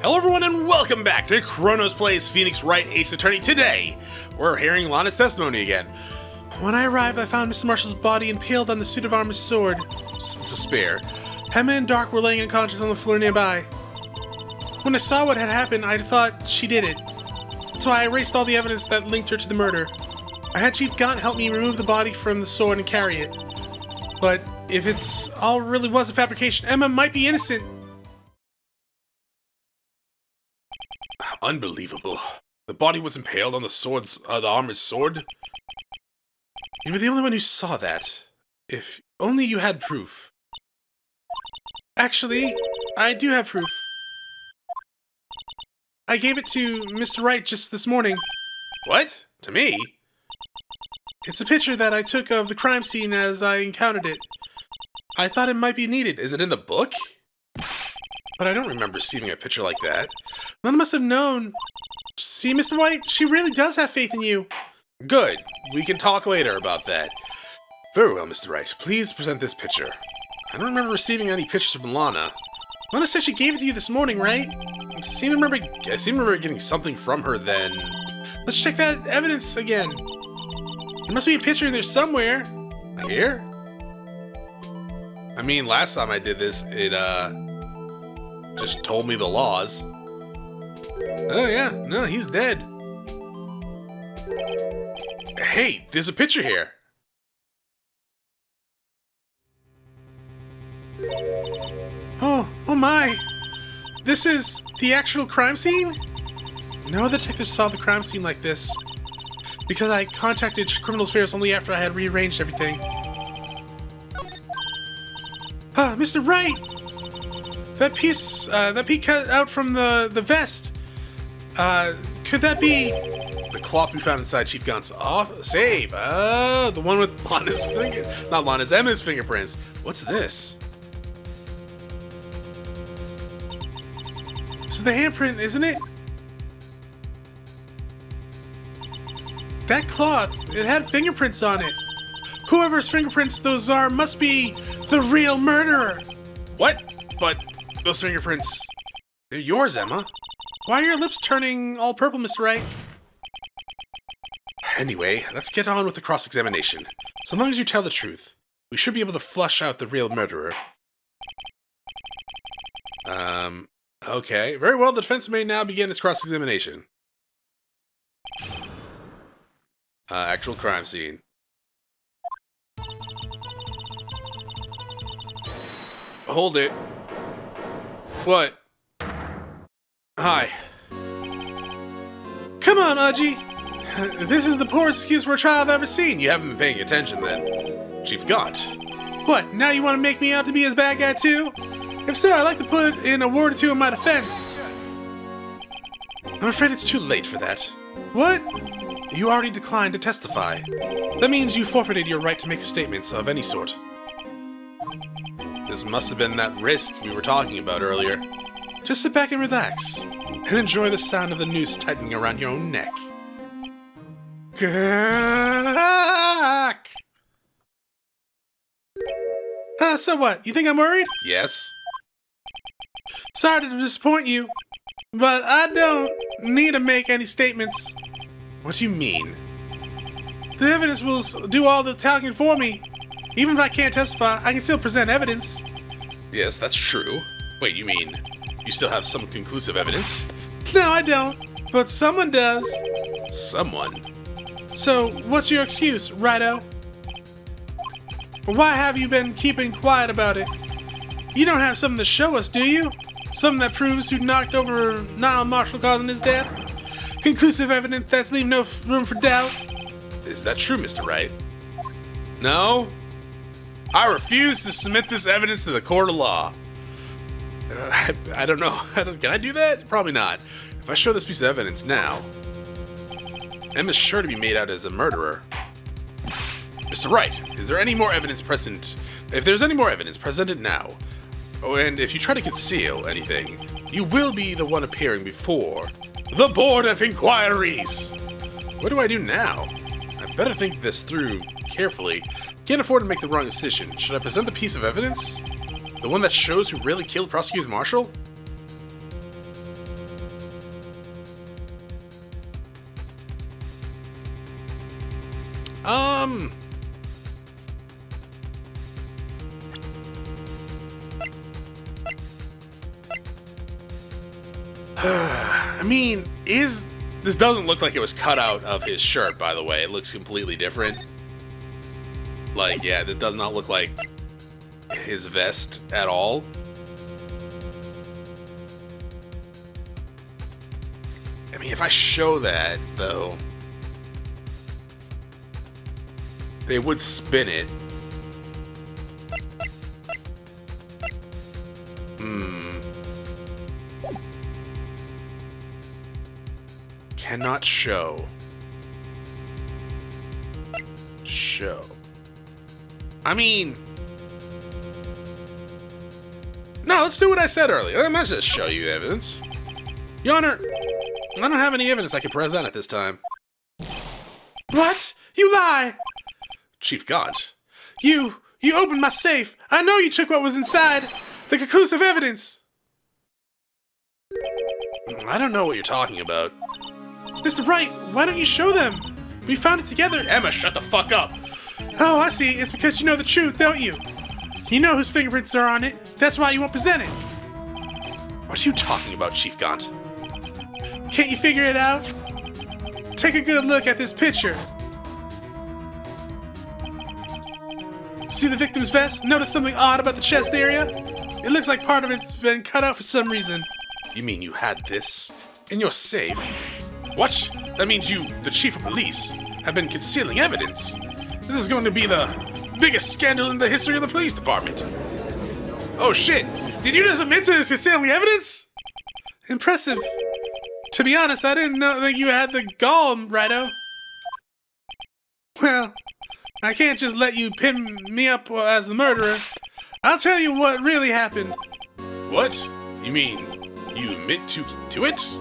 Hello everyone and welcome back to Chronos Plays Phoenix Wright Ace Attorney. Today, we're hearing Lana's testimony again. When I arrived, I found Mr. Marshall's body impaled on the suit of armor's sword. It's a spear. Emma and Dark were laying unconscious on the floor nearby. When I saw what had happened, I thought she did it. So I erased all the evidence that linked her to the murder. I had Chief Gaunt help me remove the body from the sword and carry it. But if it's all really was a fabrication, Emma might be innocent. Unbelievable. The body was impaled on the armor's sword? You were the only one who saw that. If only you had proof. Actually, I do have proof. I gave it to Mr. Wright just this morning. What? To me? It's a picture that I took of the crime scene as I encountered it. I thought it might be needed. Is it in the book? But I don't remember receiving a picture like that. Lana must have known. See, Mr. White, she really does have faith in you. Good. We can talk later about that. Very well, Mr. Wright. Please present this picture. I don't remember receiving any pictures from Lana. Lana said she gave it to you this morning, right? I seem to remember getting something from her then. Let's check that evidence again. There must be a picture in there somewhere. Here? I mean, last time I did this, it, just told me the laws. Oh yeah, no, he's dead. Hey, there's a picture here. Oh my. This is the actual crime scene? No other detective saw the crime scene like this. Because I contacted Criminal Affairs only after I had rearranged everything. Mr. Wright! That piece cut out from the vest. Could that be the cloth we found inside Chief Gaunt's safe? The one with Lana's not Lana's, Emma's fingerprints. What's this? This is the handprint, isn't it? That cloth, it had fingerprints on it. Whoever's fingerprints those are must be the real murderer. What? But those fingerprints, they're yours, Emma. Why are your lips turning all purple, Mr. Wright? Anyway, let's get on with the cross-examination. So long as you tell the truth, we should be able to flush out the real murderer. Okay. Very well, the defense may now begin its cross-examination. Actual crime scene. Hold it. What? Hi. Come on, Audrey. This is the poorest excuse for a trial I've ever seen. You haven't been paying attention then. Chief Gaunt. What, now you want to make me out to be his bad guy too? If so, I'd like to put in a word or two in my defense. I'm afraid it's too late for that. What? You already declined to testify. That means you forfeited your right to make statements of any sort. This must have been that risk we were talking about earlier. Just sit back and relax, and enjoy the sound of the noose tightening around your own neck. Gawk! So what? You think I'm worried? Yes. Sorry to disappoint you, but I don't need to make any statements. What do you mean? The evidence will do all the talking for me. Even if I can't testify, I can still present evidence. Yes, that's true. Wait, you mean you still have some conclusive evidence? No, I don't. But someone does. Someone? So, what's your excuse, Righto? Why have you been keeping quiet about it? You don't have something to show us, do you? Something that proves who knocked over Niall Marshall causing his death? Conclusive evidence that's leaving no room for doubt? Is that true, Mr. Wright? No? I refuse to submit this evidence to the court of law. I don't know. Can I do that? Probably not. If I show this piece of evidence now, Emma's sure to be made out as a murderer. Mr. Wright, is there any more evidence present? If there's any more evidence, present it now. Oh, and if you try to conceal anything, you will be the one appearing before the Board of Inquiries. What do I do now? I better think this through carefully. Can't afford to make the wrong decision. Should I present the piece of evidence? The one that shows who really killed Prosecutor Marshall? I mean, this doesn't look like it was cut out of his shirt, by the way. It looks completely different. Like, yeah, that does not look like his vest at all. I mean, if I show that, though, they would spin it. Cannot show. Show. I mean... No, let's do what I said earlier. I'm not just show you evidence. Your Honor, I don't have any evidence I can present at this time. What? You lie! Chief Gaunt. You opened my safe. I know you took what was inside. The conclusive evidence. I don't know what you're talking about. Mr. Wright, why don't you show them? We found it together. Emma, shut the fuck up! Oh, I see. It's because you know the truth, don't you? You know whose fingerprints are on it. That's why you won't present it. What are you talking about, Chief Gaunt? Can't you figure it out? Take a good look at this picture. See the victim's vest? Notice something odd about the chest area? It looks like part of it's been cut out for some reason. You mean you had this in your safe? What? That means you, the chief of police, have been concealing evidence. This is going to be the biggest scandal in the history of the police department. Oh shit! Did you just admit to this concealing evidence? Impressive. To be honest, I didn't know that you had the gall, Righto. Well, I can't just let you pin me up as the murderer. I'll tell you what really happened. What? You mean you admit to it?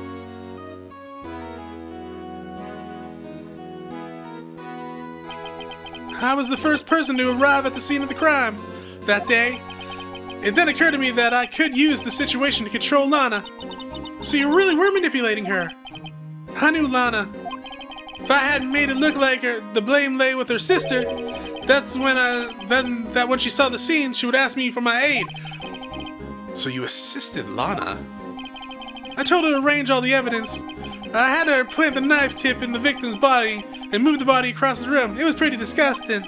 I was the first person to arrive at the scene of the crime that day. It then occurred to me that I could use the situation to control Lana. So you really were manipulating her. I knew Lana. If I hadn't made it look like the blame lay with her sister, that's when she saw the scene, she would ask me for my aid. So you assisted Lana? I told her to arrange all the evidence. I had her plant the knife tip in the victim's body and move the body across the room. It was pretty disgusting.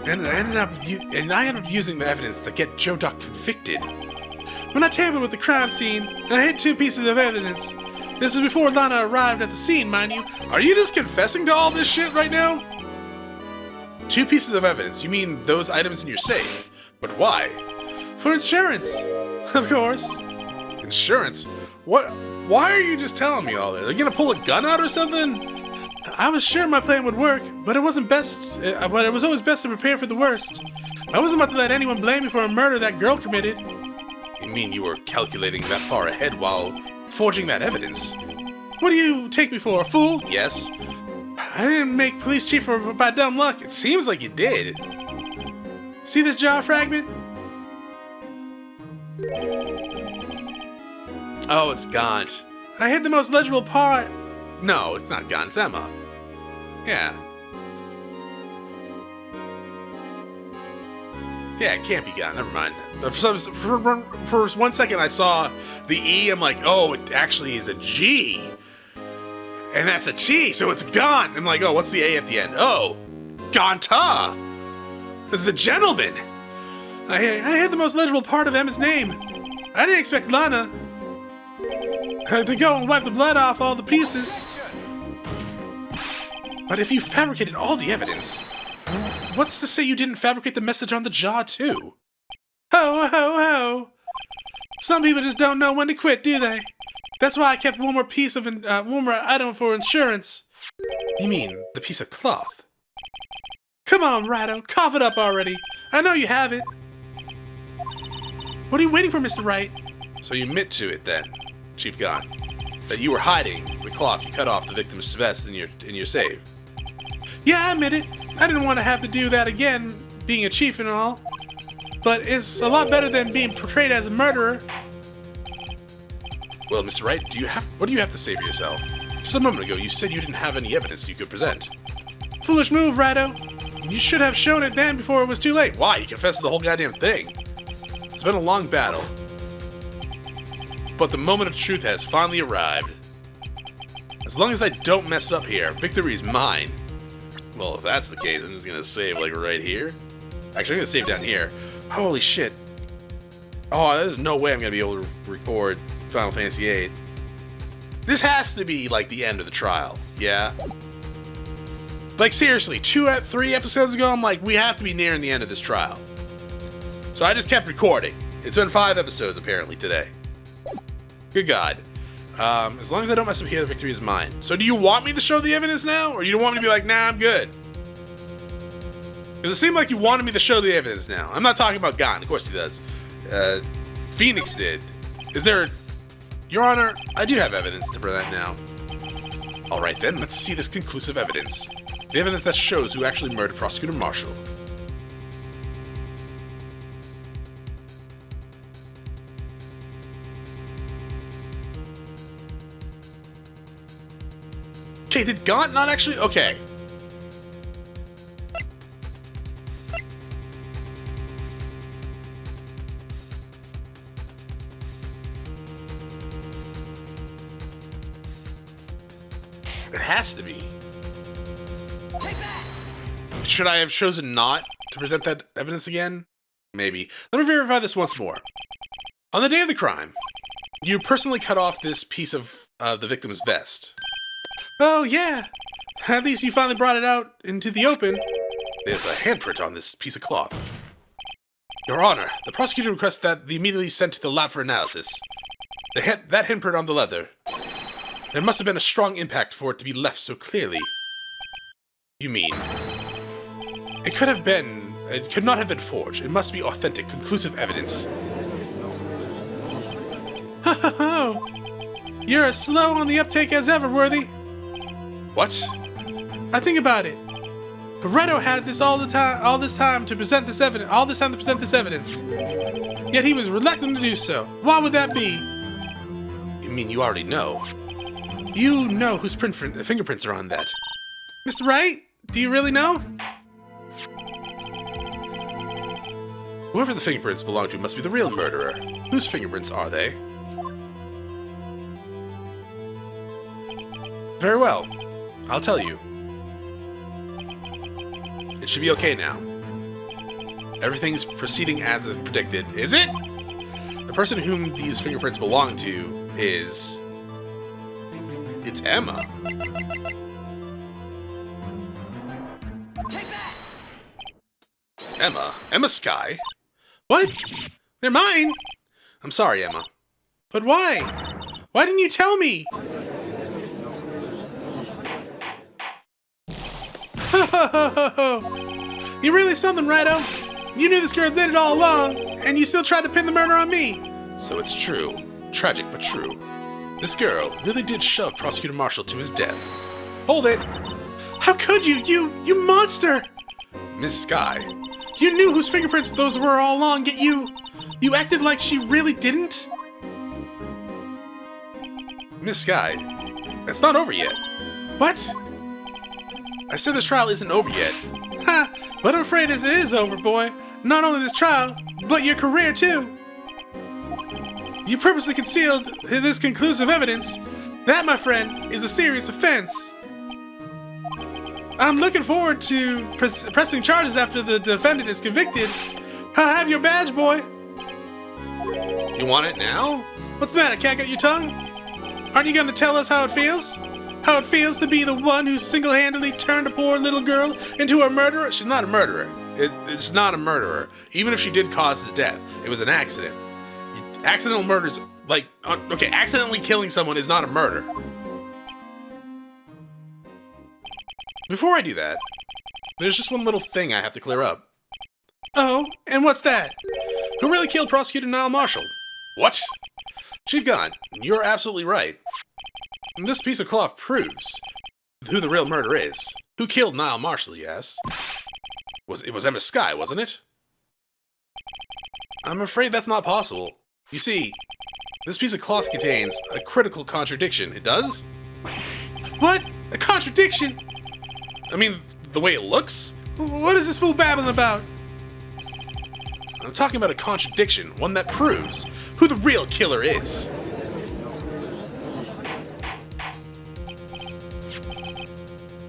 And I ended up using the evidence to get Joe Doc convicted. When I tampered with the crime scene, I hid 2 pieces of evidence. This was before Lana arrived at the scene, mind you. Are you just confessing to all this shit right now? 2 pieces of evidence? You mean those items in your safe? But why? For insurance, of course. Insurance? What? Why are you just telling me all this? Are you gonna pull a gun out or something? I was sure my plan would work, but it was always best to prepare for the worst. I wasn't about to let anyone blame me for a murder that girl committed. You mean you were calculating that far ahead while forging that evidence? What do you take me for, a fool? Yes. I didn't make police chief by dumb luck. It seems like you did. See this jar fragment? Oh, it's Gaunt. I hid the most legible part. No, it's not Gaunt, it's Emma. Yeah. Yeah, it can't be Gaunt, never mind. For 1 second I saw the E, I'm like, oh, it actually is a G. And that's a T, so it's Gaunt. I'm like, oh, what's the A at the end? Oh, Gaunta. This is a gentleman. I hid the most legible part of Emma's name. I didn't expect Lana to go and wipe the blood off all the pieces. But if you fabricated all the evidence, what's to say you didn't fabricate the message on the jaw too? Ho, ho, ho. Some people just don't know when to quit, do they? That's why I kept one more item for insurance. You mean the piece of cloth? Come on, Righto, cough it up already. I know you have it. What are you waiting for, Mr. Wright? So you admit to it then, Chief Gaunt, that you were hiding the cloth you cut off the victim's vest in your safe. Yeah, I admit it. I didn't want to have to do that again, being a chief and all. But it's a lot better than being portrayed as a murderer. Well, Mr. Wright, what do you have to say for yourself? Just a moment ago, you said you didn't have any evidence you could present. Foolish move, Rido. You should have shown it then before it was too late. Why? You confessed to the whole goddamn thing. It's been a long battle. But the moment of truth has finally arrived. As long as I don't mess up here, victory is mine. Well, if that's the case, I'm just gonna save, like, right here. Actually, I'm gonna save down here. Holy shit. Oh, there's no way I'm gonna be able to record Final Fantasy VIII. This has to be, like, the end of the trial. Yeah? Like, seriously, 3 episodes ago, I'm like, we have to be nearing the end of this trial. So I just kept recording. It's been 5 episodes, apparently, today. Good God. As long as I don't mess up here, the victory is mine. So do you want me to show the evidence now? Or you don't want me to be like, nah, I'm good? Because it seemed like you wanted me to show the evidence now. I'm not talking about Gon. Of course he does. Phoenix did. Is there... Your Honor, I do have evidence to present now. Alright then, let's see this conclusive evidence. The evidence that shows who actually murdered Prosecutor Marshall. Okay, did Gaunt not actually... Okay. It has to be. Should I have chosen not to present that evidence again? Maybe. Let me verify this once more. On the day of the crime, you personally cut off this piece of the victim's vest. Oh, yeah. At least you finally brought it out into the open. There's a handprint on this piece of cloth. Your Honor, the prosecutor requests that the immediately sent to the lab for analysis. That handprint on the leather. There must have been a strong impact for it to be left so clearly. You mean... It could not have been forged. It must be authentic, conclusive evidence. Ho ho ho! You're as slow on the uptake as ever, Worthy. What? I think about it. Pareto had all this time to present this evidence. Yet he was reluctant to do so. Why would that be? You mean you already know? You know whose fingerprints are on that. Mr. Wright, do you really know? Whoever the fingerprints belong to must be the real murderer. Whose fingerprints are they? Very well. I'll tell you. It should be okay now. Everything's proceeding as predicted. Is it? The person whom these fingerprints belong to is... It's Emma. Emma Skye? What? They're mine? I'm sorry, Emma. But why? Why didn't you tell me? Ho ho ho ho ho! You really something, Rido? You knew this girl did it all along, and you still tried to pin the murder on me. So it's true. Tragic, but true. This girl really did shove Prosecutor Marshall to his death. Hold it! How could you? You monster! Miss Skye, you knew whose fingerprints those were all along, yet you acted like she really didn't? Miss Skye, it's not over yet. What? I said this trial isn't over yet. Ha! But I'm afraid it is over, boy. Not only this trial, but your career, too. You purposely concealed this conclusive evidence. That, my friend, is a serious offense. I'm looking forward to pressing charges after the defendant is convicted. I'll have your badge, boy. You want it now? What's the matter? Can't get your tongue? Aren't you going to tell us how it feels? How it feels to be the one who single-handedly turned a poor little girl into a murderer? She's not a murderer. It's not a murderer. Even if she did cause his death, it was an accident. Accidental murders, like, okay, accidentally killing someone is not a murder. Before I do that, there's just one little thing I have to clear up. Oh, and what's that? Who really killed Prosecutor Niall Marshall? What? Chief Gon, you're absolutely right. This piece of cloth proves who the real murderer is. Who killed Niall Marshall, you ask? It was Emma Skye, wasn't it? I'm afraid that's not possible. You see, this piece of cloth contains a critical contradiction. It does? What? A contradiction? I mean, the way it looks? What is this fool babbling about? I'm talking about a contradiction, one that proves who the real killer is.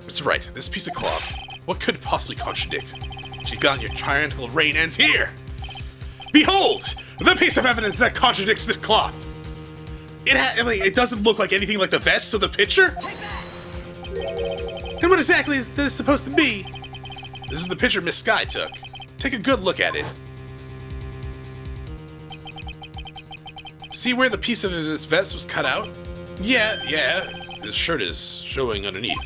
Mr. Wright, this piece of cloth, what could possibly contradict? She's got your tyrannical reign ends here. Behold, the piece of evidence that contradicts this cloth. It doesn't look like anything like the vest of the picture. And what exactly is this supposed to be? This is the picture Miss Sky took. Take a good look at it. See where the piece of this vest was cut out? Yeah. His shirt is showing underneath.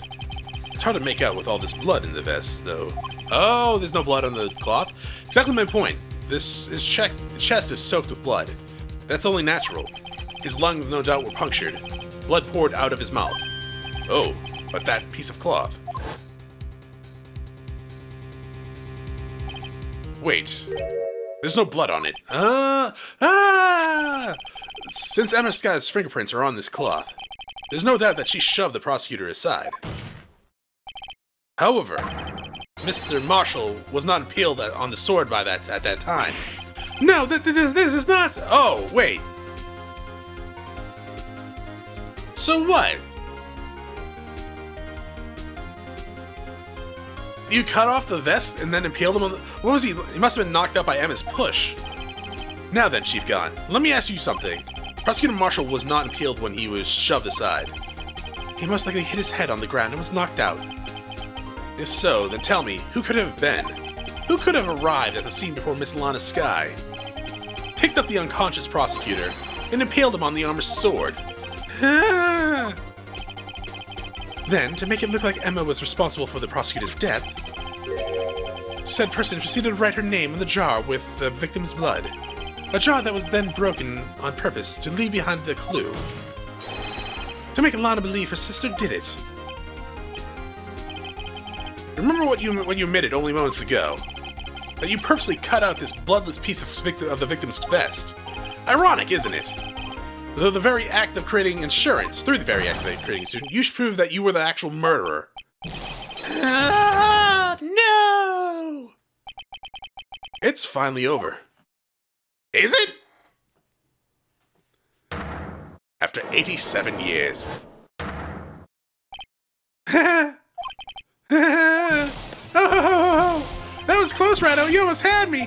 It's hard to make out with all this blood in the vest, though. Oh, there's no blood on the cloth? Exactly my point. His chest is soaked with blood. That's only natural. His lungs, no doubt, were punctured. Blood poured out of his mouth. Oh, but that piece of cloth. Wait. There's no blood on it. Since Emma Scott's fingerprints are on this cloth, there's no doubt that she shoved the prosecutor aside. However, Mr. Marshall was not impaled on the sword at that time. No, this is not... Oh, wait. So what? You cut off the vest and then impaled him on the... What was he? He must have been knocked out by Emma's push. Now then, Chief Gon, let me ask you something. Prosecutor Marshall was not impaled when he was shoved aside. He most likely hit his head on the ground and was knocked out. If so, then tell me, who could it have been? Who could have arrived at the scene before Miss Lana Sky, picked up the unconscious prosecutor, and impaled him on the armor's sword? Then, to make it look like Emma was responsible for the prosecutor's death, said person proceeded to write her name in the jar with the victim's blood. A jar that was then broken on purpose to leave behind the clue. To make Lana believe her sister did it. Remember what you admitted only moments ago? That you purposely cut out this bloodless piece of the victim's vest. Ironic, isn't it? Through the very act of creating insurance, you should prove that you were the actual murderer. No! It's finally over. Is it? After 87 years. Oh, that was close, Rhino. You almost had me.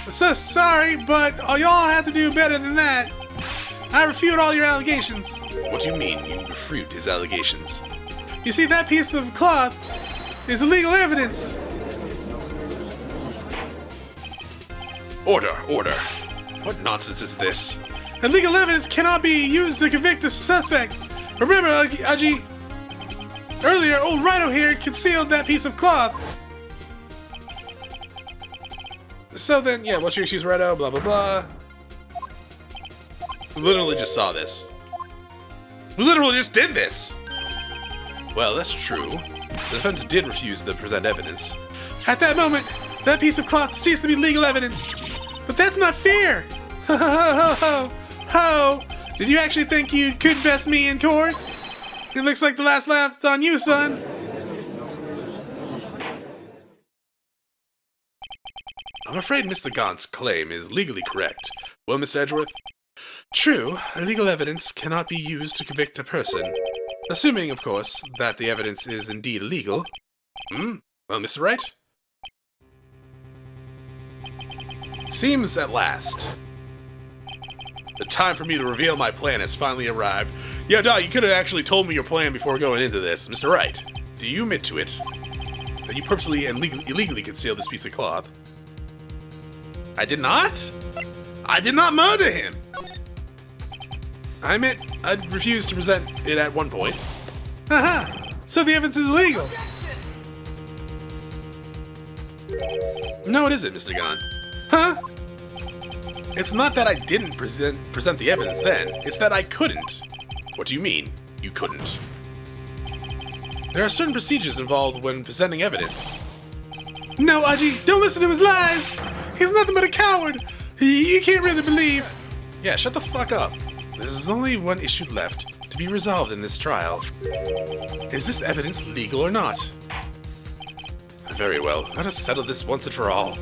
So sorry, but y'all have to do better than that. I refute all your allegations. What do you mean, you refute his allegations? You see, that piece of cloth is illegal evidence. Order. What nonsense is this? Illegal evidence cannot be used to convict the suspect. Remember, Aji, earlier, old Rhino here concealed that piece of cloth. So then, yeah, what's your excuse, Rhino? Blah, blah, blah. We literally just saw this. We literally just did this! Well, that's true. The defense did refuse to present evidence. At that moment, that piece of cloth ceased to be legal evidence. But that's not fair! Ho! Did you actually think you could best me in court? It looks like the last laugh's on you, son. I'm afraid Mr. Gaunt's claim is legally correct. Well, Miss Edgeworth? True, legal evidence cannot be used to convict a person. Assuming, of course, that the evidence is indeed illegal. Well, Mr. Wright? Seems at last. The time for me to reveal my plan has finally arrived. Yeah, Doc, you could have actually told me your plan before going into this. Mr. Wright, do you admit to it? That you purposely and illegally concealed this piece of cloth? I did not? I did not murder him! I admit, I refused to present it at one point. Haha! So the evidence is illegal! No, it isn't, Mr. Gon. Huh? It's not that I didn't present the evidence then, it's that I couldn't. What do you mean, you couldn't? There are certain procedures involved when presenting evidence. No, Aji, don't listen to his lies! He's nothing but a coward! You can't really believe. Yeah, shut the fuck up. There's only one issue left to be resolved in this trial. Is this evidence legal or not? Very well. Let us settle this once and for all.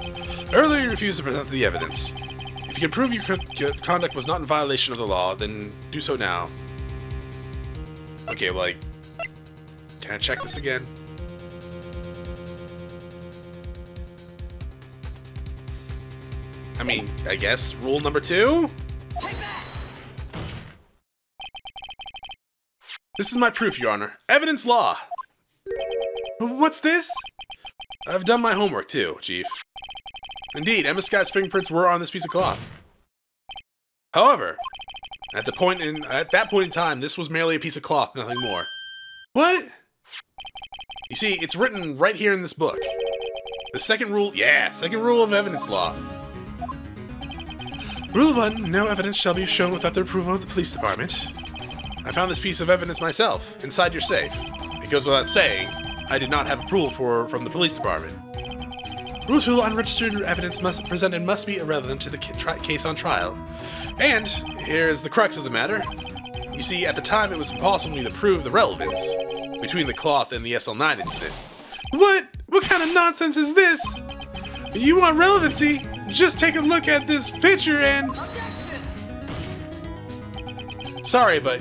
Earlier you refused to present the evidence. If you can prove your conduct was not in violation of the law, then do so now. Okay, like... Can I check this again? I mean, I guess rule number 2? This is my proof, Your Honor. Evidence law! What's this? I've done my homework too, Chief. Indeed, Emma Sky's fingerprints were on this piece of cloth. However, at that point in time, this was merely a piece of cloth, nothing more. What? You see, it's written right here in this book. The second rule of evidence law. Rule 1, no evidence shall be shown without the approval of the police department. I found this piece of evidence myself, inside your safe. It goes without saying, I did not have approval from the police department. Rule 2, unregistered evidence presented must be irrelevant to the case on trial. And here's the crux of the matter. You see, at the time it was impossible to prove the relevance between the cloth and the SL9 incident. What? What kind of nonsense is this? You want relevancy? Just take a look at this picture and... Sorry, but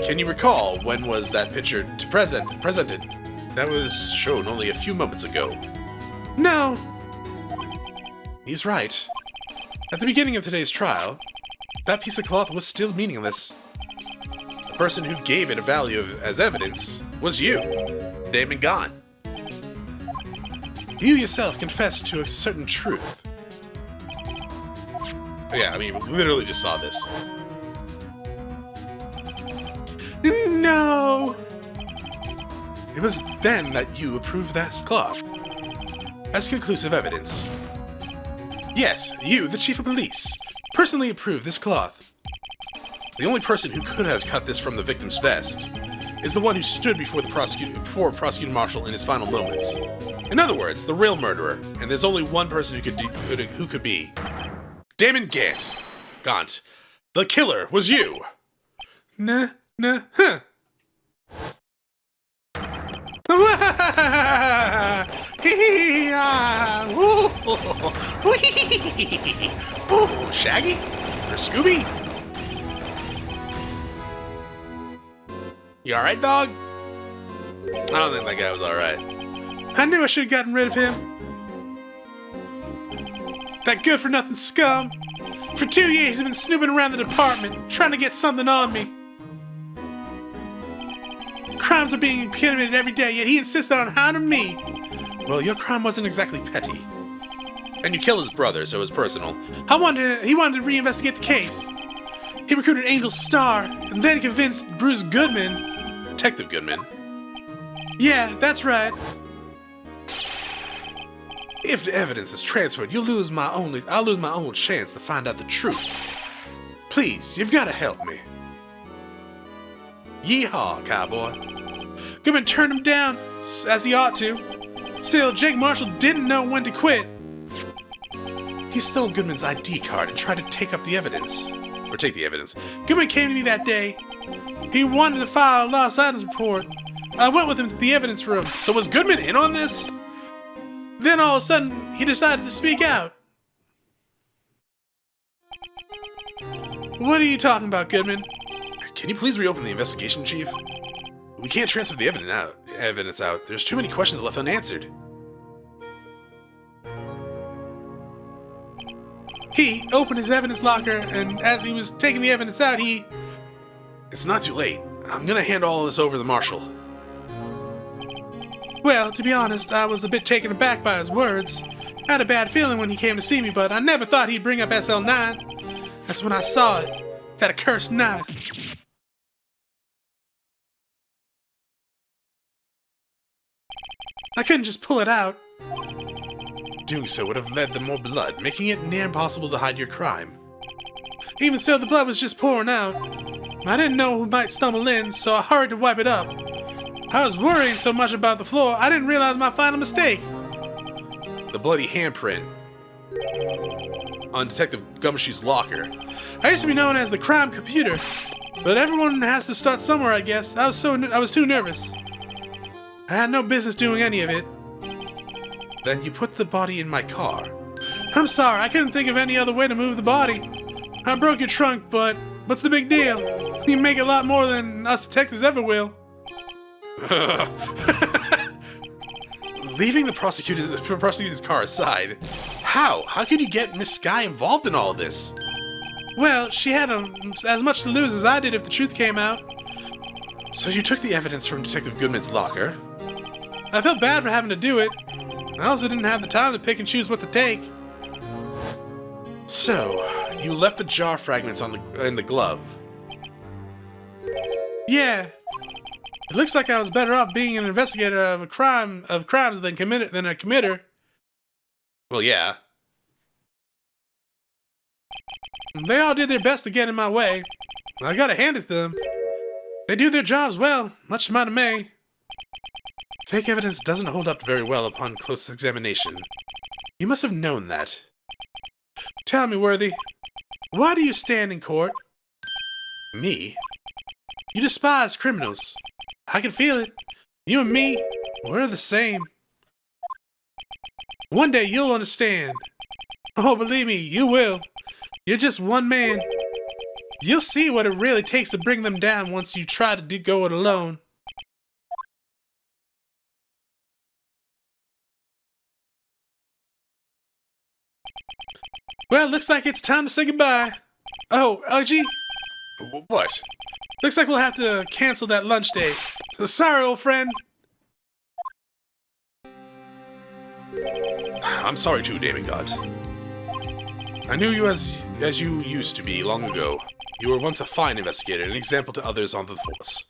can you recall when was that picture presented? That was shown only a few moments ago. No. He's right. At the beginning of today's trial, that piece of cloth was still meaningless. The person who gave it a value as evidence was you, Damon Gone. You yourself confessed to a certain truth. Yeah, I mean, we literally just saw this. No! It was then that you approved that cloth as conclusive evidence. Yes, you, the chief of police, personally approved this cloth. The only person who could have cut this from the victim's vest is the one who stood before Prosecutor Marshall in his final moments. In other words, the real murderer, and there's only one person who could be. Damon Gaunt. The killer was you. Huh. Shaggy? Or Scooby? You alright, dog? I don't think that guy was alright. I knew I should have gotten rid of him. That good-for-nothing scum. For 2 years he's been snooping around the department, trying to get something on me. Crimes are being committed every day, yet he insisted on hounding me. Well, your crime wasn't exactly petty. And you killed his brother, so it was personal. He wanted to reinvestigate the case. He recruited Angel Starr, and then convinced Bruce Goodman. Detective Goodman? Yeah, that's right. If the evidence is transferred, I'll lose my only chance to find out the truth. Please, you've got to help me. Yeehaw, cowboy. Goodman turned him down, as he ought to. Still, Jake Marshall didn't know when to quit. He stole Goodman's ID card and tried to take the evidence. Goodman came to me that day. He wanted to file a lost items report. I went with him to the evidence room. So was Goodman in on this? Then all of a sudden, he decided to speak out. What are you talking about, Goodman? Can you please reopen the investigation, Chief? We can't transfer the evidence out. There's too many questions left unanswered. He opened his evidence locker, and as he was taking the evidence out, It's not too late. I'm gonna hand all this over to the Marshal. Well, to be honest, I was a bit taken aback by his words. I had a bad feeling when he came to see me, but I never thought he'd bring up SL9. That's when I saw it. That accursed knife. I couldn't just pull it out. Doing so would have led to more blood, making it near impossible to hide your crime. Even so, the blood was just pouring out. I didn't know who might stumble in, so I hurried to wipe it up. I was worrying so much about the floor, I didn't realize my final mistake. The bloody handprint on Detective Gumshoe's locker. I used to be known as the crime computer, but everyone has to start somewhere, I guess. I was too nervous. I had no business doing any of it. Then you put the body in my car. I'm sorry, I couldn't think of any other way to move the body. I broke your trunk, but what's the big deal? You make a lot more than us detectives ever will. Leaving the prosecutor's car aside, how could you get Miss Sky involved in all this? Well, she had as much to lose as I did if the truth came out. So you took the evidence from Detective Goodman's locker? I felt bad for having to do it. I also didn't have the time to pick and choose what to take. So, you left the jar fragments in the glove. Yeah. It looks like I was better off being an investigator of crimes than a committer. Well, yeah. They all did their best to get in my way. I gotta hand it to them. They do their jobs well, much to my dismay. Fake evidence doesn't hold up very well upon close examination. You must have known that. Tell me, Worthy, why do you stand in court? Me? You despise criminals. I can feel it. You and me, we're the same. One day you'll understand. Oh, believe me, you will. You're just one man. You'll see what it really takes to bring them down once you try to go it alone. Well, looks like it's time to say goodbye. Oh, Uggy? What? Looks like we'll have to cancel that lunch date. So sorry, old friend. I'm sorry too, Demigod. I knew you as you used to be long ago. You were once a fine investigator, an example to others on the force.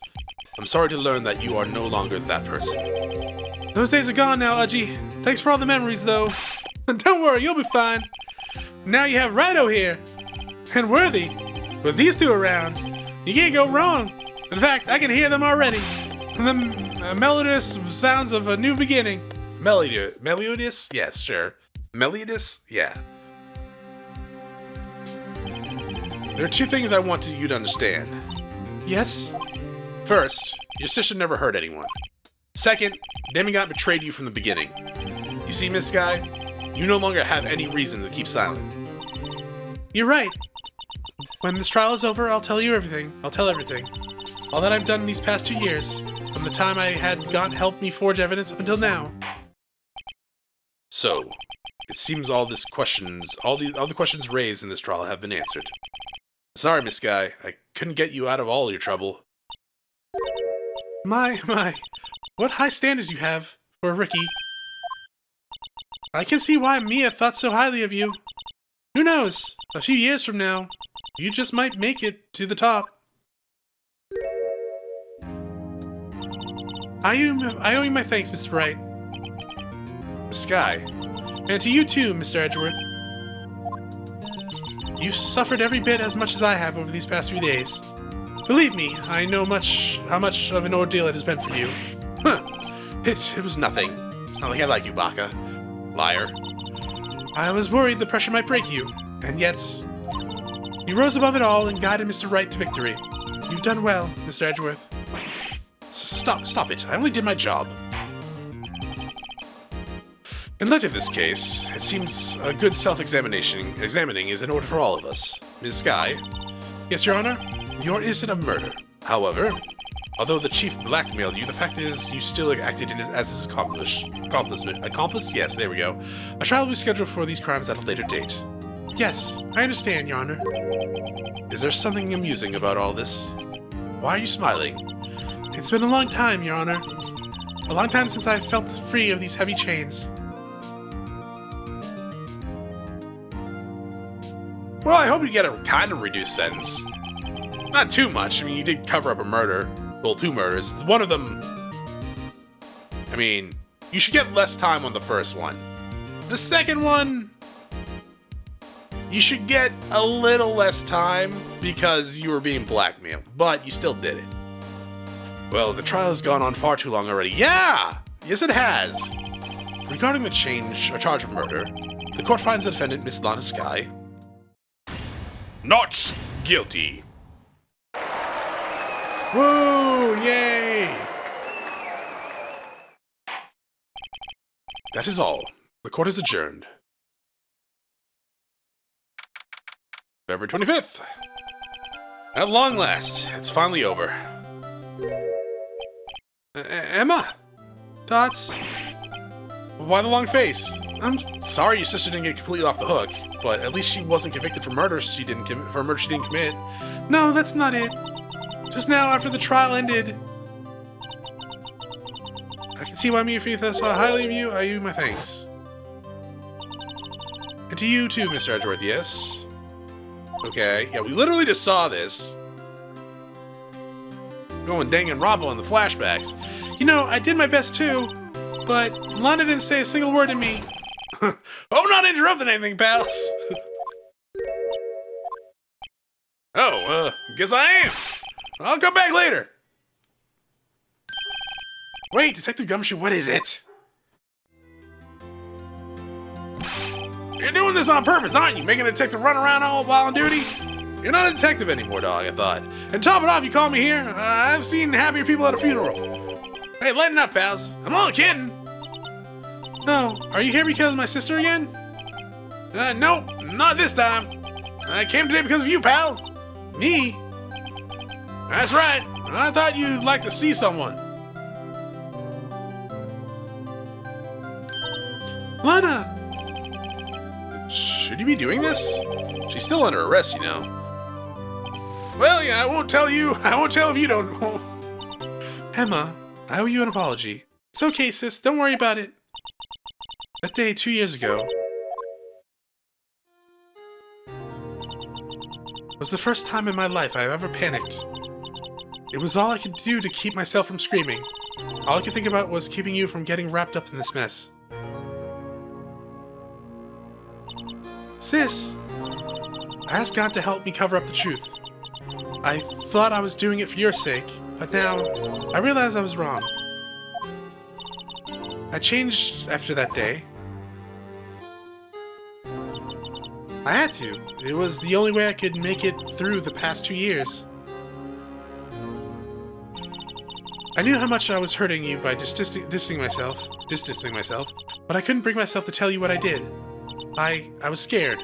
I'm sorry to learn that you are no longer that person. Those days are gone now, Uggy. Thanks for all the memories, though. Don't worry, you'll be fine. Now you have Righto here. And Worthy. With these two around, you can't go wrong. In fact, I can hear them already. The melodious sounds of a new beginning. Melodious? Yes, sure. Melodious? Yeah. There are two things I want you to understand. Yes? First, your sister never hurt anyone. Second, Demigod betrayed you from the beginning. You see, Miss Sky? You no longer have any reason to keep silent. You're right. When this trial is over, I'll tell you everything. I'll tell everything. All that I've done in these past 2 years, from the time I had God help me forge evidence up until now. So, it seems all the questions raised in this trial have been answered. Sorry, Miss Sky, I couldn't get you out of all your trouble. My, what high standards you have for a rookie. I can see why Mia thought so highly of you. Who knows? A few years from now, you just might make it to the top. I owe you my thanks, Mr. Wright. Miss Sky. And to you too, Mr. Edgeworth. You've suffered every bit as much as I have over these past few days. Believe me, I know how much of an ordeal it has been for you. Huh. It was nothing. It's not like I like you, Baka. Liar. I was worried the pressure might break you, and yet you rose above it all and guided Mr. Wright to victory. You've done well, Mr. Edgeworth. Stop it. I only did my job. In light of this case, it seems a good examining is in order for all of us. Ms. Sky? Yes, Your Honor? Your innocent of murder. However, although the chief blackmailed you, the fact is you still acted as his accomplice? Yes, there we go. A trial will be scheduled for these crimes at a later date. Yes, I understand, Your Honor. Is there something amusing about all this? Why are you smiling? It's been a long time, Your Honor. A long time since I've felt free of these heavy chains. Well, I hope you get a kind of reduced sentence. Not too much. I mean, you did cover up a murder. Well, 2 murders. One of them... I mean, you should get less time on the first one. The second one... you should get a little less time because you were being blackmailed, but you still did it. Well, the trial has gone on far too long already. Yeah! Yes, it has. Regarding the charge of murder, the court finds the defendant, Miss Lana Sky, not guilty. Woo! Yay! That is all. The court is adjourned. February 25th. At long last, it's finally over. Emma? Thoughts? Why the long face? I'm sorry your sister didn't get completely off the hook, but at least she wasn't convicted for murder she didn't commit. No, that's not it. Just now, after the trial ended, I can see why me and Faith saw highly of you. I owe you my thanks. And to you too, Mr. Edgeworth, yes? Okay, yeah, we literally just saw this. Going dang and Robbo in the flashbacks. You know, I did my best too, but Lana didn't say a single word to me. Hope I'm not interrupting anything, pals. Guess I am. I'll come back later. Wait, Detective Gumshoe, what is it? You're doing this on purpose, aren't you? Making a detective run around all while on duty? You're not a detective anymore, dog, I thought. And top it off, you call me here? I've seen happier people at a funeral. Hey, lighten up, pals. I'm only kidding. No, are you here because of my sister again? Nope, not this time. I came today because of you, pal. Me? That's right. I thought you'd like to see someone. Lana! Should you be doing this? She's still under arrest, you know. Well, yeah, I won't tell you. I won't tell if you don't. Emma, I owe you an apology. It's okay, sis. Don't worry about it. That day 2 years ago was the first time in my life I've ever panicked. It was all I could do to keep myself from screaming. All I could think about was keeping you from getting wrapped up in this mess. Sis, I asked God to help me cover up the truth. I thought I was doing it for your sake, but now I realize I was wrong. I changed after that day. I had to. It was the only way I could make it through the past 2 years. I knew how much I was hurting you by distancing myself, but I couldn't bring myself to tell you what I did. I was scared.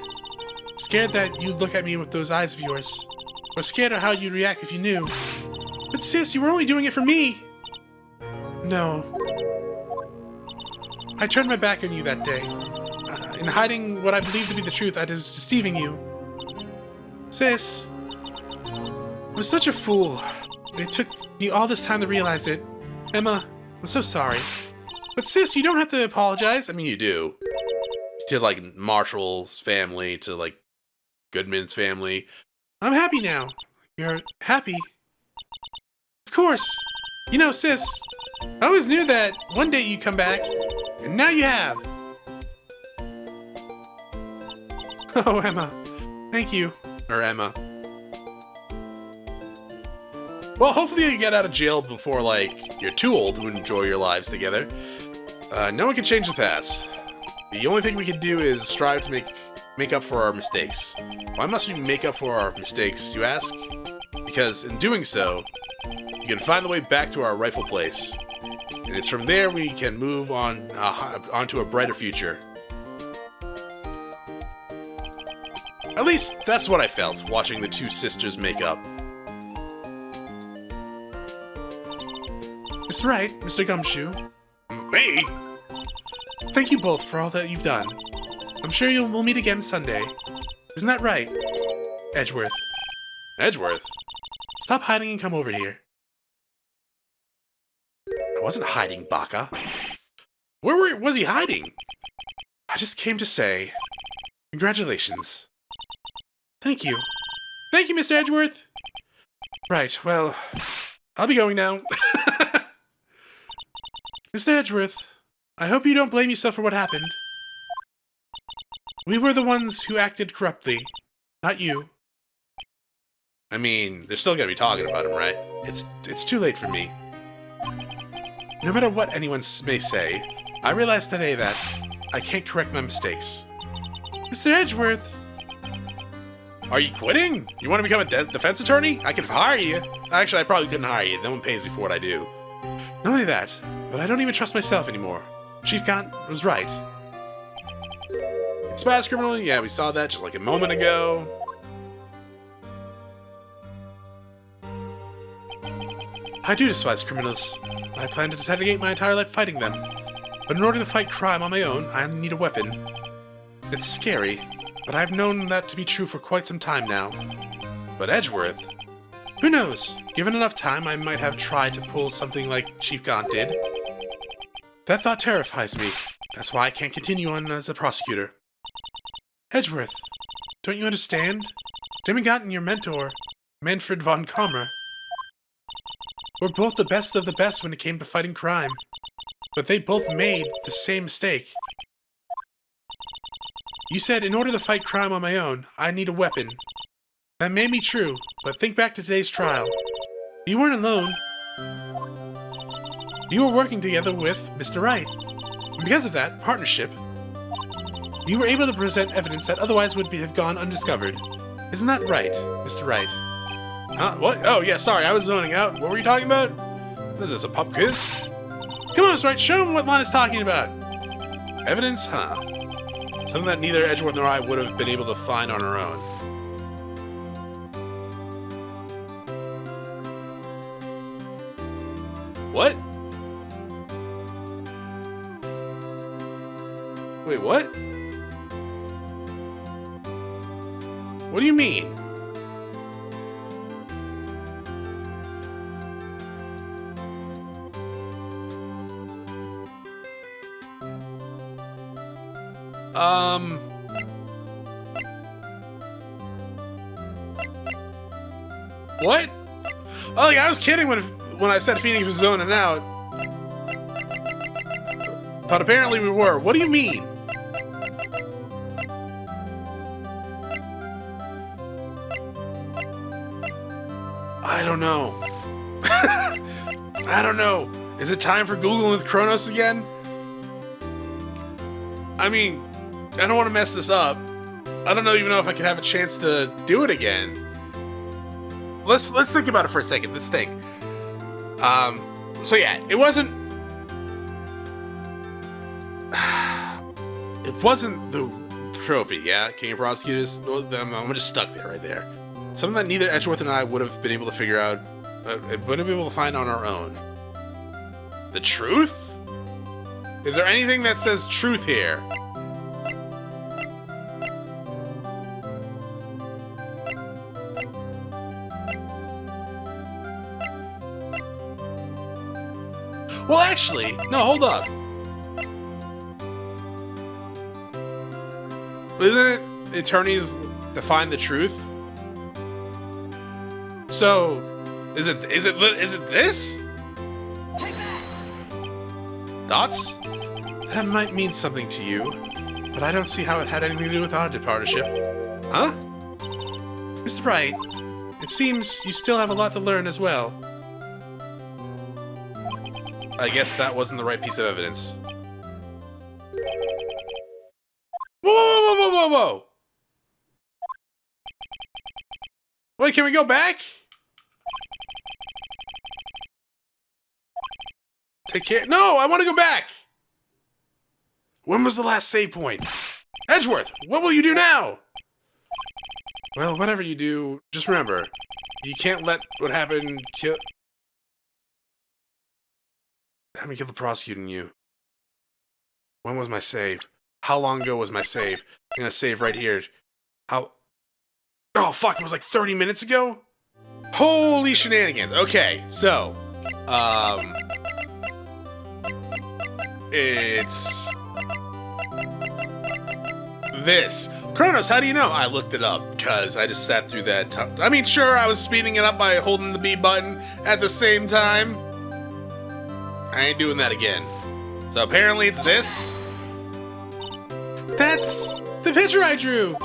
Scared that you'd look at me with those eyes of yours. I was scared of how you'd react if you knew. But sis, you were only doing it for me. No. I turned my back on you that day. In hiding what I believed to be the truth, I was deceiving you. Sis, I was such a fool. It took me all this time to realize it. Emma, I'm so sorry. But sis, you don't have to apologize. I mean, you do. To, like, Marshall's family, to, like, Goodman's family. I'm happy now. You're happy? Of course. You know, sis, I always knew that one day you'd come back, and now you have. Oh, Emma. Thank you. Or Emma. Well, hopefully you get out of jail before, like, you're too old to enjoy your lives together. No one can change the past. The only thing we can do is strive to make up for our mistakes. Why must we make up for our mistakes, you ask? Because in doing so, you can find the way back to our rightful place. And it's from there we can move on onto a brighter future. At least, that's what I felt, watching the two sisters make up. Mr. Wright, Mr. Gumshoe. Me? Thank you both for all that you've done. I'm sure we'll meet again Sunday. Isn't that right? Edgeworth. Edgeworth? Stop hiding and come over here. I wasn't hiding, Baka. Where was he hiding? I just came to say, congratulations. Thank you. Thank you, Mr. Edgeworth. Right, well, I'll be going now. Mr. Edgeworth, I hope you don't blame yourself for what happened. We were the ones who acted corruptly, not you. I mean, they're still gonna be talking about him, right? It's too late for me. No matter what anyone may say, I realized today that I can't correct my mistakes. Mr. Edgeworth! Are you quitting? You want to become a defense attorney? I could hire you. Actually, I probably couldn't hire you. No one pays me for what I do. Not only that, but I don't even trust myself anymore. Chief Gant was right. Despise criminal? Yeah, we saw that just like a moment ago. I do despise criminals. I plan to dedicate my entire life fighting them. But in order to fight crime on my own, I need a weapon. It's scary, but I've known that to be true for quite some time now. But Edgeworth? Who knows? Given enough time, I might have tried to pull something like Chief Gaunt did. That thought terrifies me. That's why I can't continue on as a prosecutor. Edgeworth, don't you understand? Demigaunt and your mentor, Manfred von Kammer, were both the best of the best when it came to fighting crime. But they both made the same mistake. You said, in order to fight crime on my own, I need a weapon. That may be true, but think back to today's trial. You weren't alone. You were working together with Mr. Wright. And because of that partnership, you were able to present evidence that otherwise would have gone undiscovered. Isn't that right, Mr. Wright? Huh? What? Oh, yeah, sorry, I was zoning out. What were you talking about? What is this, a pub quiz? Come on, Mr. Wright, show him what Lana's talking about. Evidence? Huh. Something that neither Edgeworth nor I would have been able to find on our own. What? Wait, what? What do you mean? What? Oh, like, I was kidding when I said Phoenix was zoning out. But apparently we were. What do you mean? I don't know. I don't know. Is it time for Googling with Chronos again? I mean, I don't want to mess this up. I don't even know if I could have a chance to do it again. Let's think about it for a second. Let's think. So yeah, it wasn't the trophy, yeah? King of Prosecutors? I'm just stuck there, right there. Something that neither Edgeworth and I would have been able to figure out, wouldn't have been able to find on our own. The truth? Is there anything that says truth here? Well, actually, no, hold up. Isn't it attorneys define the truth? So, is it this? Dots? That might mean something to you, but I don't see how it had anything to do with our partnership. Huh? Mr. Wright, it seems you still have a lot to learn as well. I guess that wasn't the right piece of evidence. Whoa, whoa, whoa, whoa, whoa, whoa! Wait, can we go back? Take care. No, I want to go back! When was the last save point? Edgeworth, what will you do now? Well, whatever you do, just remember, you can't let what happened kill... Have me kill the prosecutor in you. When was my save? How long ago was my save? I'm gonna save right here. How... Oh, fuck, it was like 30 minutes ago? Holy shenanigans. Okay, so... It's... this. Chronos, how do you know? I looked it up, because I just sat through that... I mean, sure, I was speeding it up by holding the B button at the same time. I ain't doing that again. So apparently it's this. That's the picture I drew!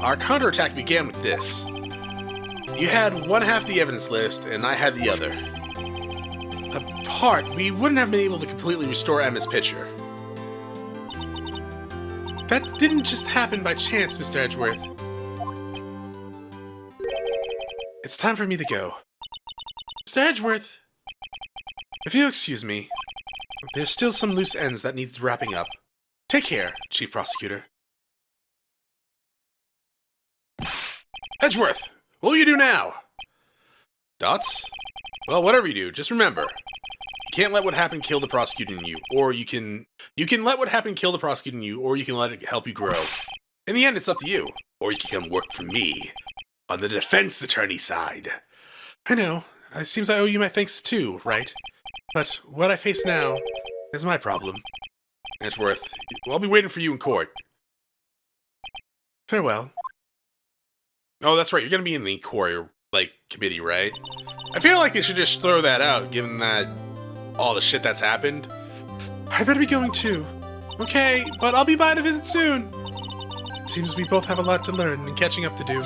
Our counterattack began with this. You had one half the evidence list, and I had the other. Apart, we wouldn't have been able to completely restore Emma's picture. That didn't just happen by chance, Mr. Edgeworth. It's time for me to go. Mr. Edgeworth! If you'll excuse me, there's still some loose ends that need wrapping up. Take care, Chief Prosecutor. Edgeworth, what will you do now? Dots? Well, whatever you do, just remember, you can't let what happened kill the prosecuting you, or you can let what happened kill the prosecuting you, or you can let it help you grow. In the end, it's up to you. Or you can come work for me, on the defense attorney side. I know, it seems I owe you my thanks too, right? But what I face now is my problem. Edgeworth, I'll be waiting for you in court. Farewell. Oh, that's right, you're gonna be in the court, committee, right? I feel like they should just throw that out, given that all the shit that's happened. I better be going too. Okay, but I'll be by to visit soon. It seems we both have a lot to learn and catching up to do.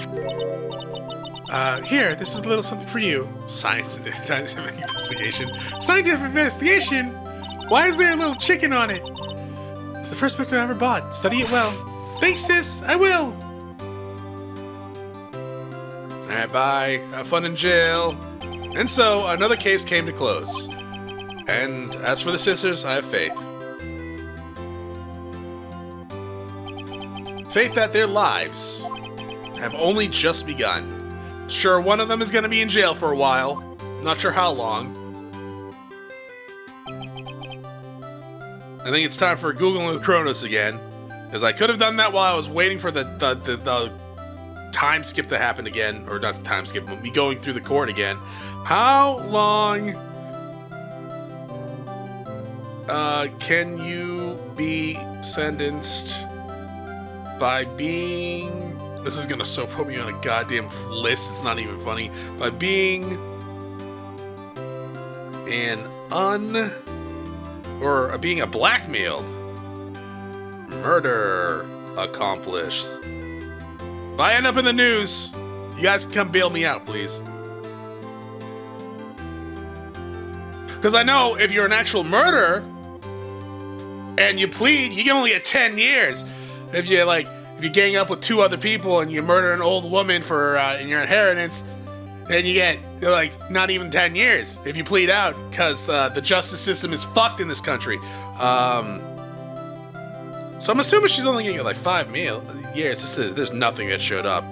Here, this is a little something for you. Scientific investigation. Scientific investigation? Why is there a little chicken on it? It's the first book I ever bought. Study it well. Thanks, sis. I will. Alright, bye. Have fun in jail. And so, another case came to close. And as for the sisters, I have faith. Faith that their lives have only just begun. Sure, one of them is going to be in jail for a while. Not sure how long. I think it's time for Googling with Chronos again. Because I could have done that while I was waiting for the time skip to happen again. Or not the time skip, but me going through the court again. How long can you be sentenced by being... This is gonna so put me on a goddamn list, it's not even funny. By being being a blackmailed murder accomplished. If I end up in the news, you guys can come bail me out, please. Because I know if you're an actual murderer and you plead, you can only get 10 years. If you gang up with 2 other people and you murder an old woman for in your inheritance, then you get not even 10 years if you plead out, because the justice system is fucked in this country. So I'm assuming she's only gonna get 5 years. There's nothing that showed up.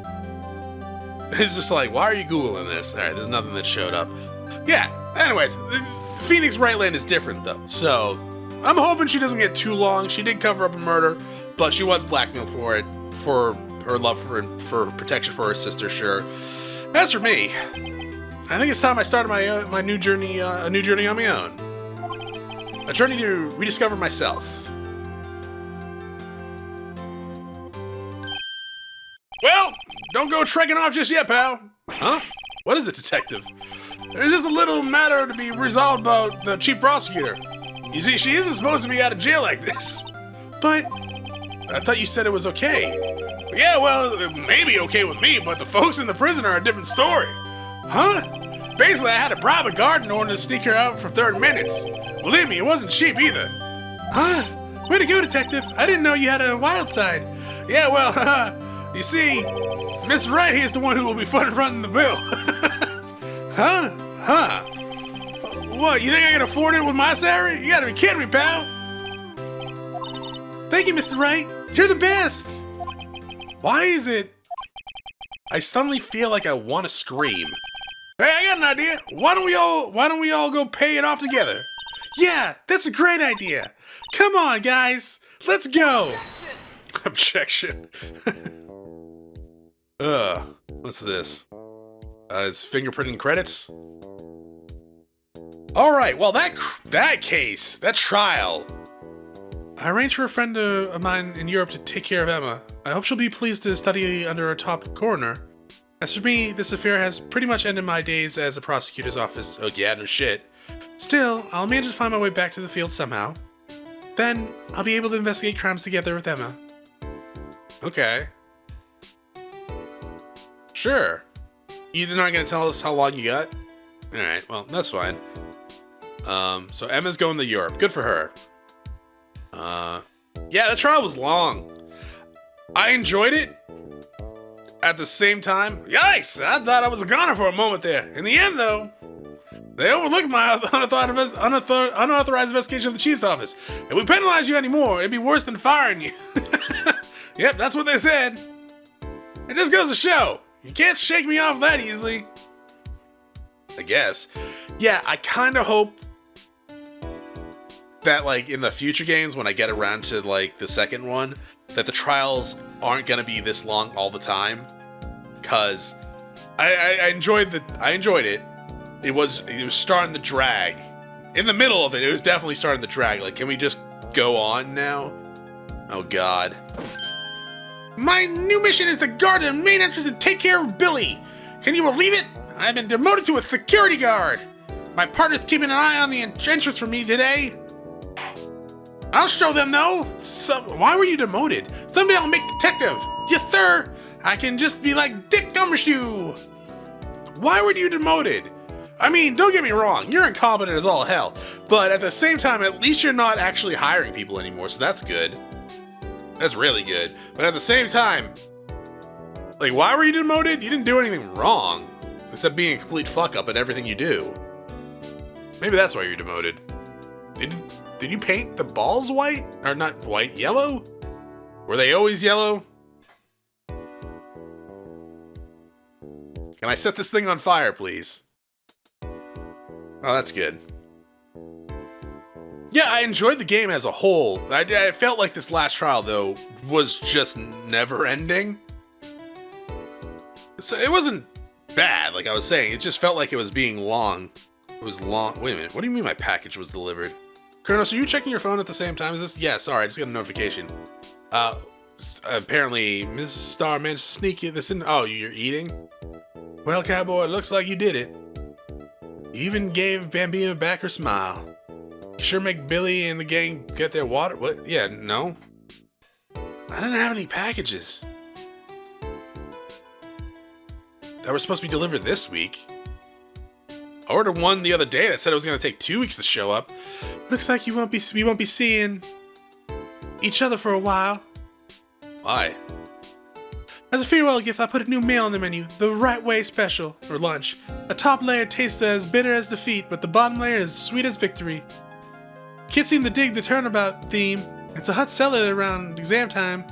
It's just why are you Googling this? Alright, there's nothing that showed up. Yeah, anyways, Phoenix Wright land is different though, so I'm hoping she doesn't get too long. She did cover up a murder, but she was blackmailed for it, for her love for protection for her sister, sure. As for me, I think it's time I started my new journey, a new journey on my own. A journey to rediscover myself. Well, don't go trekking off just yet, pal. Huh? What is it, detective? There's just a little matter to be resolved about the chief prosecutor. You see, she isn't supposed to be out of jail like this. But I thought you said it was okay. Yeah, well, it may be okay with me, but the folks in the prison are a different story. Huh? Basically, I had to bribe a guard in order to sneak her out for 30 minutes. Believe me, it wasn't cheap either. Huh? Way to go, detective. I didn't know you had a wild side. Yeah, well, you see, Mr. Wright here is the one who will be fronting the bill. Huh? Huh? What, you think I can afford it with my salary? You gotta be kidding me, pal. Thank you, Mr. Wright. You're the best. Why is it I suddenly feel like I want to scream? Hey, I got an idea. Why don't we all go pay it off together? Yeah, that's a great idea. Come on, guys. Let's go. Objection. What's this? It's fingerprinting credits. All right, well, that case, that trial. I arranged for a friend of mine in Europe to take care of Emma. I hope she'll be pleased to study under a top coroner. As for me, this affair has pretty much ended my days as a prosecutor's office. Oh yeah, no shit. Still, I'll manage to find my way back to the field somehow. Then, I'll be able to investigate crimes together with Emma. Okay. Sure. You're not gonna tell us how long you got? Alright, well, that's fine. So Emma's going to Europe. Good for her. Yeah, the trial was long. I enjoyed it. At the same time, yikes! I thought I was a goner for a moment there. In the end, though, they overlooked my unauthorized investigation of the chief's office. If we penalize you anymore, it'd be worse than firing you. Yep, that's what they said. It just goes to show, You can't shake me off that easily. I guess. Yeah, I kind of hope that, like, in the future games, when I get around to, like, the second one, that the trials aren't gonna be this long all the time. Cause I enjoyed it. It was starting to drag. In the middle of it, it was definitely starting to drag. Like, can we just go on now? Oh god. My new mission is to guard the main entrance and take care of Billy. Can you believe it? I've been demoted to a security guard. My partner's keeping an eye on the entrance for me today. I'll show them though. Why were you demoted? Someday I'll make detective. Yes, sir. I can just be like Dick Gummershoe. Why were you demoted? I mean, don't get me wrong, you're incompetent as all hell, but at the same time, at least you're not actually hiring people anymore, so that's good. That's really good. But at the same time, like, why were you demoted? You didn't do anything wrong, except being a complete fuck up at everything you do. Maybe that's why you're demoted. Did you paint the balls white? Or not white, yellow? Were they always yellow? Can I set this thing on fire, please? Oh, that's good. Yeah, I enjoyed the game as a whole. I felt like this last trial, though, was just never-ending. So it wasn't bad, like I was saying. It just felt like it was being long. It was long. Wait a minute. What do you mean my package was delivered? Chronos, are you checking your phone at the same time as this? Yeah, sorry, I just got a notification. Apparently, Mrs. Star managed to sneak this in. Oh, you're eating? Well, cowboy, it looks like you did it. You even gave Bambina back her smile. You sure make Billy and the gang get their water. What? Yeah, no. I didn't have any packages that were supposed to be delivered this week. I ordered one the other day that said it was going to take 2 weeks to show up. Looks like we won't be seeing each other for a while. Why? As a farewell gift, I put a new meal on the menu. The right way special for lunch. A top layer tastes as bitter as defeat, but the bottom layer is sweet as victory. Kids seem to dig the turnabout theme. It's a hot seller around exam time.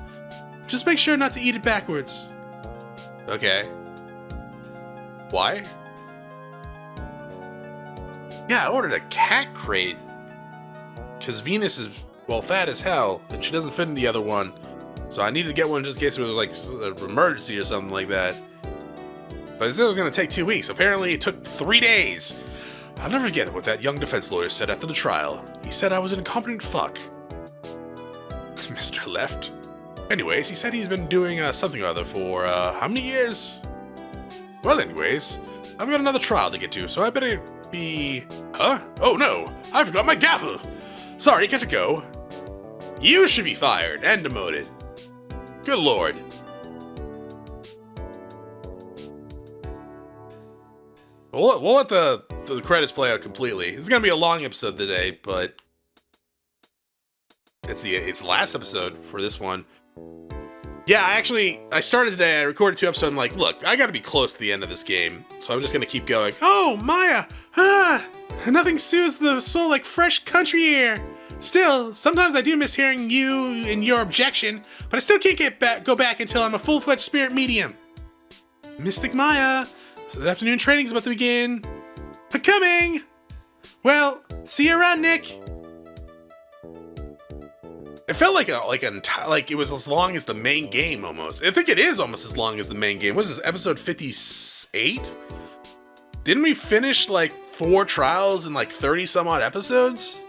Just make sure not to eat it backwards. Okay. Why? Yeah, I ordered a cat crate. Because Venus is, well, fat as hell, and she doesn't fit in the other one. So I needed to get one just in case it was like an emergency or something like that. But it said it was going to take 2 weeks. Apparently it took 3 days. I'll never forget what that young defense lawyer said after the trial. He said I was an incompetent fuck. Mr. Left. Anyways, he said he's been doing something or other for, how many years? Well, anyways, I've got another trial to get to, so I better be... Huh? Oh no, I forgot my gavel. Sorry, gotta go. You should be fired and demoted. Good lord. We'll let the credits play out completely. It's gonna be a long episode today, but it's the last episode for this one. Yeah, I started today, I recorded 2 episodes, I'm like, look, I gotta be close to the end of this game, so I'm just gonna keep going. Oh, Maya! Nothing soothes the soul like fresh country air. Still, sometimes I do miss hearing you and your objection, but I still can't go back until I'm a full-fledged spirit medium. Mystic Maya, so the afternoon training's about to begin. I'm coming! Well, see you around, Nick. It felt like it was as long as the main game almost. I think it is almost as long as the main game. What is this, episode 58? Didn't we finish like 4 trials in like 30 some odd episodes?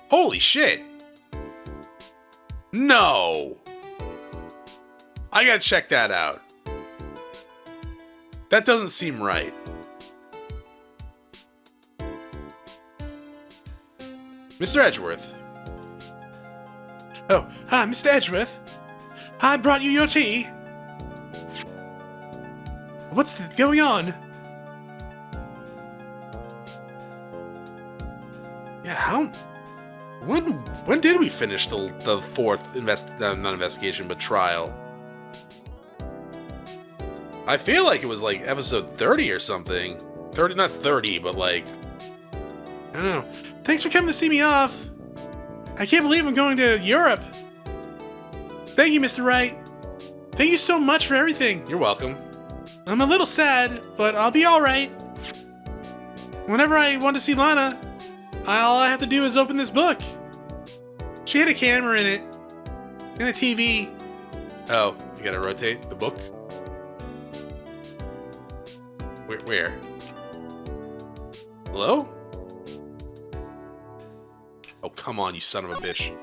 Holy shit. No. I gotta check that out. That doesn't seem right. Mr. Edgeworth. Oh, hi, Mr. Edgeworth. I brought you your tea. What's going on? Yeah, how... When did we finish the 4th not investigation, but trial? I feel like it was like episode 30 or something. 30, not 30, but like... I don't know. Thanks for coming to see me off. I can't believe I'm going to Europe. Thank you, Mr. Wright. Thank you so much for everything. You're welcome. I'm a little sad, but I'll be alright. Whenever I want to see Lana, all I have to do is open this book. She had a camera in it, and a TV. Oh, you gotta rotate the book? Where? Hello? Oh, come on, you son of a bitch.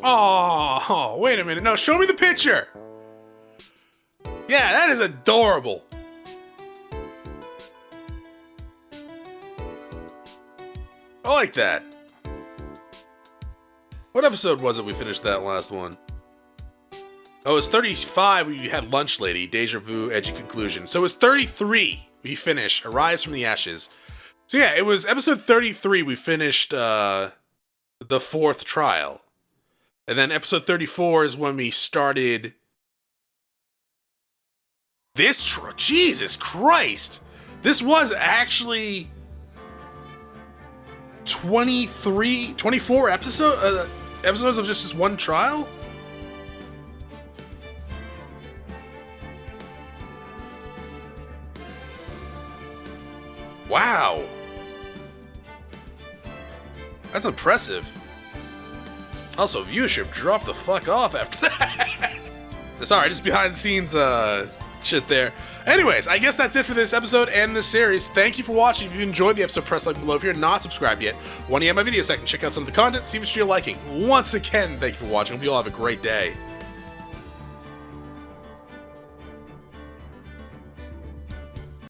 Oh, wait a minute. No, show me the picture. Yeah, that is adorable. I like that. What episode was it we finished that last one? Oh, it was 35 where you had Lunch Lady, Deja Vu, Edgy Conclusion. So it was 33 we finished Arise from the Ashes. So yeah, it was episode 33 we finished the fourth trial. And then episode 34 is when we started this Jesus Christ! This was actually 24 episodes of just this one trial? Wow. That's impressive. Also, viewership dropped the fuck off after that. Sorry, just behind the scenes shit there. Anyways, I guess that's it for this episode and this series. Thank you for watching. If you enjoyed the episode, press like below. If you're not subscribed yet, want to get my video second, check out some of the content, see what you're liking. Once again, thank you for watching. Hope you all have a great day.